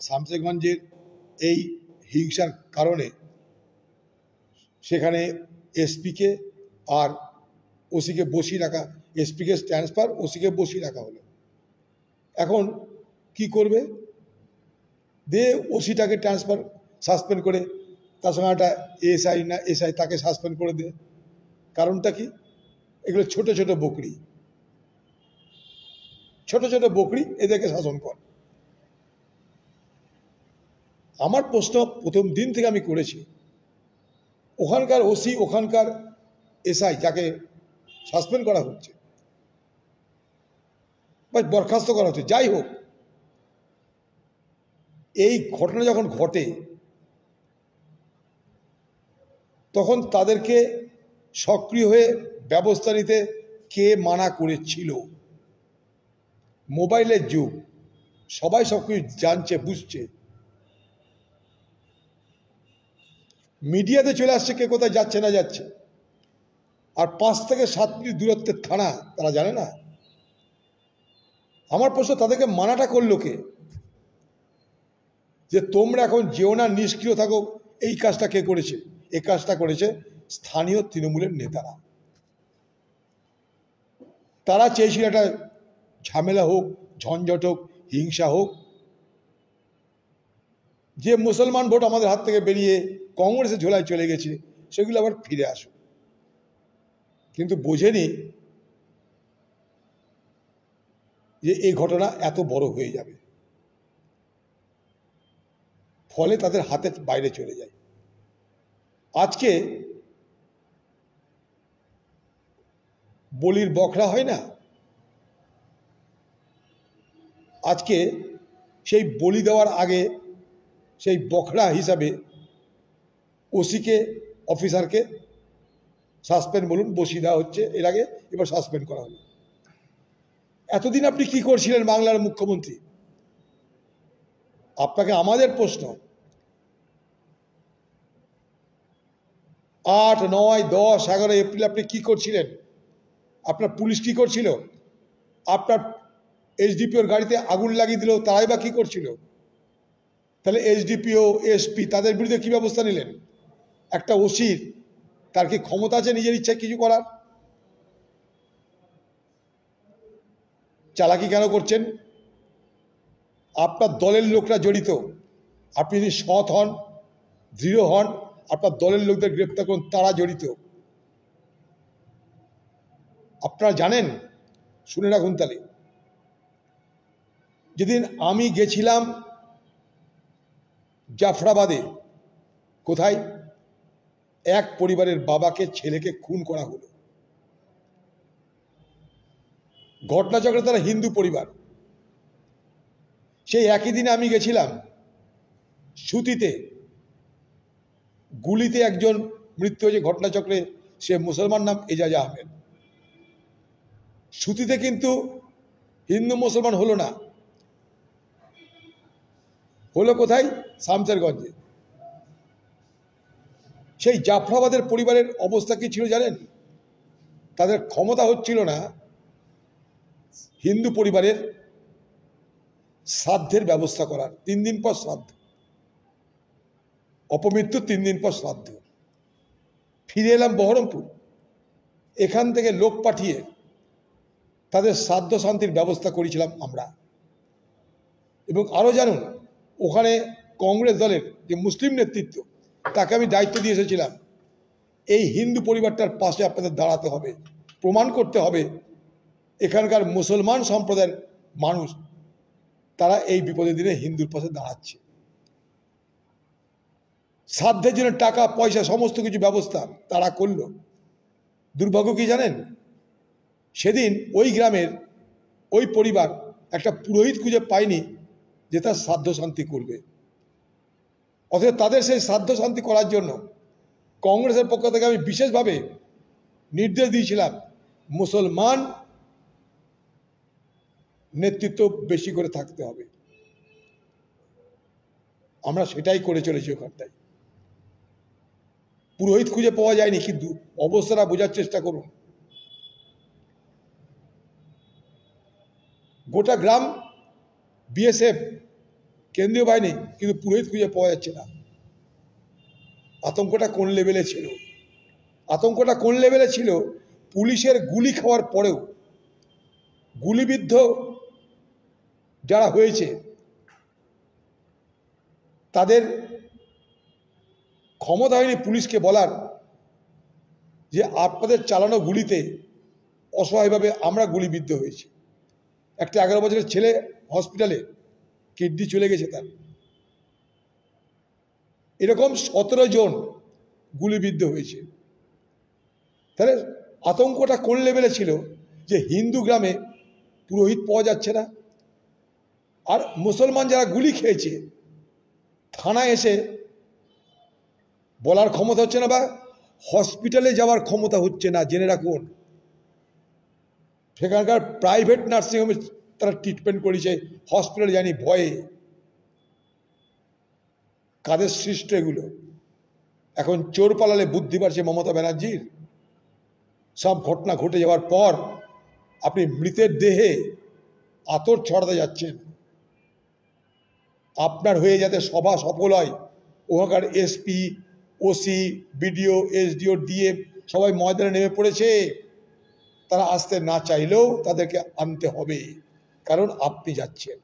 শামসেরগঞ্জের এই হিংসার কারণে সেখানে এসপিকে আর ওসিকে বসিয়ে রাখা, এসপিকে ট্রান্সফার, ওসিকে বসিয়ে রাখা হলো। এখন কি করবে? দে ওসিটাকে ট্রান্সফার, সাসপেন্ড করে তার সঙ্গে একটা এসআই না এসআই তাকে সাসপেন্ড করে দে। কারণটা কি? এগুলো ছোট ছোট বকরি, ছোট ছোট বকরি, এদেরকে শাসন কর। আমার প্রশ্ন প্রথম দিন থেকে আমি করেছি, ওখানকার ওসি, ওখানকার এসআই যাকে সাসপেন্ড করা হচ্ছে বা বরখাস্ত করা হচ্ছে, যাই হোক, এই ঘটনা যখন ঘটে তখন তাদেরকে সক্রিয় হয়ে ব্যবস্থা নিতে কে মানা করেছিল? মোবাইলের যুগ, সবাই সব কিছু জানছে, বুঝছে, মিডিয়াতে চলে আসছে কে কোথায় যাচ্ছে না যাচ্ছে। আর 5 থেকে 7 মিনিট দূরত্বের থানা, তারা জানে না? আমার প্রশ্ন, তাদেরকে মানাটা করলো কে? যে তোমরা এখন যেও না, নিষ্ক্রিয় থাকো। এই কাজটা কে করেছে? এই কাজটা করেছে স্থানীয় তৃণমূলের নেতারা। তারা চেয়েছিল একটা ঝামেলা হোক, ঝঞ্ঝট হোক, হিংসা হোক, যে মুসলমান ভোট আমাদের হাত থেকে বেরিয়ে কংগ্রেসের ঝোলায় চলে গেছে সেগুলো আবার ফিরে আসুক। কিন্তু বোঝেনি যে এই ঘটনা এত বড় হয়ে যাবে, ফলে তাদের হাতের বাইরে চলে যায়। আজকে বলির বকরা হয় না, আজকে সেই বলি দেওয়ার আগে সেই বকরা হিসাবে ওসিকে, অফিসারকে সাসপেন্ড বলুন, বসিয়ে দেওয়া হচ্ছে। এর আগে এবার সাসপেন্ড করা হলো। এতদিন আপনি কি করছিলেন বাংলার মুখ্যমন্ত্রী? আপনাকে আমাদের প্রশ্ন, 8, 9, 10, 11 এপ্রিল আপনি কি করছিলেন? আপনার পুলিশ কি করছিল? আপনার এসডিপিওর গাড়িতে আগুন লাগিয়ে দিল, তারাই বা কি করছিল? তাহলে এসডিপিও, এসপি তাদের বিরুদ্ধে কি ব্যবস্থা নিলেন? একটা ওসির তার কি ক্ষমতা আছে নিজের ইচ্ছায় কিছু করার? চালাকি কেন করছেন? আপনার দলের লোকরা জড়িত। আপনি যদি সৎ হন, দৃঢ় হন, আপনার দলের লোকদের গ্রেপ্তার করুন, তারা জড়িত। আপনারা জানেন, শুনে রাখুন তাহলে, যেদিন আমি গেছিলাম জাফরাবাদে, কোথায় এক পরিবারের বাবাকে, ছেলেকে খুন করা হলো। ঘটনাচক্রে তারা হিন্দু পরিবার। সেই একই দিনে আমি গেছিলাম সুতিতে, গুলিতে একজন মৃত্যু হয়েছে ঘটনাচক্রে, সে মুসলমান, নাম এজাজ আহমেদ। সুতিতে কিন্তু হিন্দু মুসলমান হলো না, হলো কোথায়? শামসেরগঞ্জে। সেই জাফরাবাদের পরিবারের অবস্থা কি ছিল জানেন? তাদের ক্ষমতা হচ্ছিল না হিন্দু পরিবারের শ্রাদ্ধের ব্যবস্থা করার। 3 দিন পর শ্রাদ্ধ, অপমৃত্যু 3 দিন পর শ্রাদ্ধ। ফিরে এলাম বহরমপুর, এখান থেকে লোক পাঠিয়ে তাদের শ্রাদ্ধ শান্তির ব্যবস্থা করেছিলাম আমরা। এবং আরও জানুন, ওখানে কংগ্রেস দলের যে মুসলিম নেতৃত্ব, তাকে আমি দায়িত্ব দিয়ে এসেছিলাম, এই হিন্দু পরিবারটার পাশে আপনাদের দাঁড়াতে হবে, প্রমাণ করতে হবে এখানকার মুসলমান সম্প্রদায়ের মানুষ তারা এই বিপদের দিনে হিন্দুর পাশে দাঁড়াচ্ছে। শ্রাদ্ধের জন্য টাকা পয়সা সমস্ত কিছু ব্যবস্থা তারা করল। দুর্ভাগ্য কি জানেন? সেদিন ওই গ্রামের ওই পরিবার একটা পুরোহিত খুঁজে পায়নি যে তার শ্রাদ্ধ শান্তি করবে। অথচ তাদের সেই শ্রাদ্ধ শান্তি করার জন্য কংগ্রেসের পক্ষ থেকে আমি বিশেষভাবে নির্দেশ দিয়েছিলাম, মুসলমান নেতৃত্ব বেশি করে থাকতে হবে। আমরা সেটাই করে চলেছি ওখানটায়। পুরোহিত খুঁজে পাওয়া যায়নি, কিন্তু অবস্থাটা বোঝার চেষ্টা করুন। গোটা গ্রাম বিএসএফ কেন্দ্রীয় বাহিনী, কিন্তু পুরোহিত খুঁজে পাওয়া যাচ্ছে না। আতঙ্কটা কোন লেভেলে ছিল? আতঙ্কটা কোন লেভেলে ছিল? পুলিশের গুলি খাওয়ার পরেও গুলিবিদ্ধ যারা হয়েছে তাদের ক্ষমতা হয়নি পুলিশকে বলার যে আপনাদের চালানো গুলিতে অসহায়ভাবে আমরা গুলিবিদ্ধ হয়েছি। একটা 11 বছরের ছেলে হসপিটালে, কিডনি চলে গেছে তার। এরকম 17 জন গুলিবিদ্ধ হয়েছে। তাহলে আতঙ্কটা কোন লেভেলে ছিল যে হিন্দু গ্রামে পুরোহিত পাওয়া যাচ্ছে না, আর মুসলমান যারা গুলি খেয়েছে থানায় এসে বলার ক্ষমতা হচ্ছে না, বা হসপিটালে যাওয়ার ক্ষমতা হচ্ছে না। জেনে রাখুন, সেখানকার প্রাইভেট নার্সিংহোমে তারা ট্রিটমেন্ট করেছে, হসপিটালে যায়নি ভয়ে। কাদের সৃষ্ট এগুলো? এখন চোর পালালে বুদ্ধি বাড়ছে মমতা ব্যানার্জির। সব ঘটনা ঘটে যাওয়ার পর আপনি মৃতের দেহে আতর ছড়াতে যাচ্ছেন। আপনার হয়ে যাতে সভা সফল হয়, ওখানকার SP, OC, BDO, SDO, DM সবাই ময়দানে নেমে পড়েছে। তারা আসতে না চাইলেও তাদেরকে আনতে হবে, কারণ আপনি যাচ্ছেন।